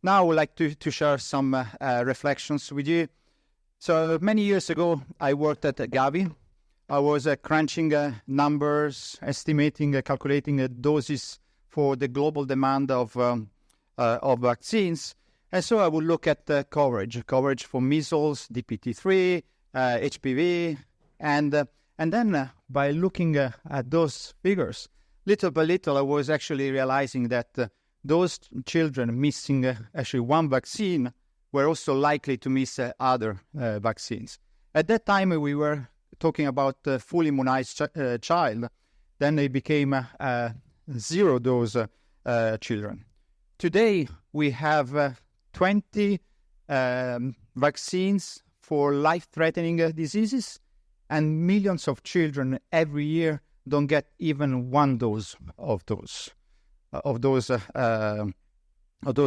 Now I would like to share some reflections with you. So many years ago, I worked at Gavi. I was crunching numbers, estimating, calculating doses for the global demand of vaccines. And so I would look at coverage for measles, DPT3, HPV, and then by looking at those figures, little by little, I was actually realizing that those children missing actually one vaccine were also likely to miss other vaccines. At that time, we were talking about a fully immunized child. Then they became zero-dose children. Today, we have 20 vaccines for life-threatening diseases, and millions of children every year don't get even one dose of those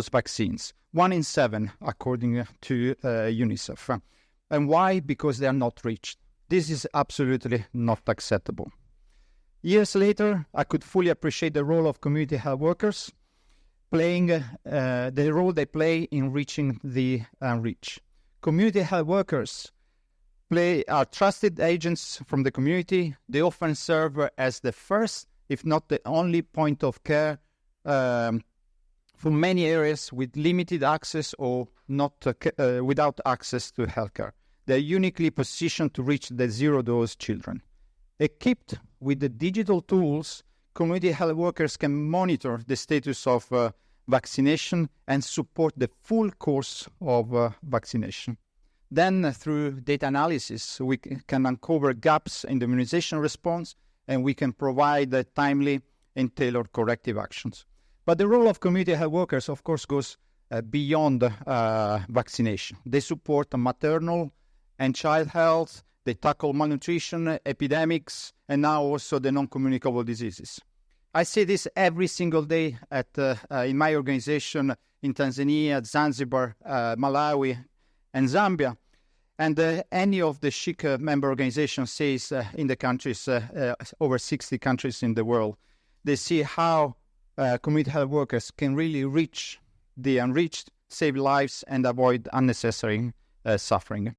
vaccines. 1 in 7, according to UNICEF. And why? Because they are not reached. This is absolutely not acceptable. Years later, I could fully appreciate the role of community health workers, playing the role they play in reaching the unreached. Community health workers are trusted agents from the community. They often serve as the first, if not the only, point of care for many areas with limited access or not without access to healthcare. They're uniquely positioned to reach the zero-dose children. Equipped with the digital tools, community health workers can monitor the status of vaccination and support the full course of vaccination. Then, through data analysis, we can uncover gaps in the immunization response, and we can provide timely and tailored corrective actions. But the role of community health workers, of course, goes beyond vaccination. They support maternal and child health. They tackle malnutrition, epidemics, and now also the non-communicable diseases. I see this every single day in my organization in Tanzania, Zanzibar, Malawi, and Zambia. And any of the SHIC member organizations says in the countries, over 60 countries in the world, they see how community health workers can really reach the unreached, save lives, and avoid unnecessary suffering.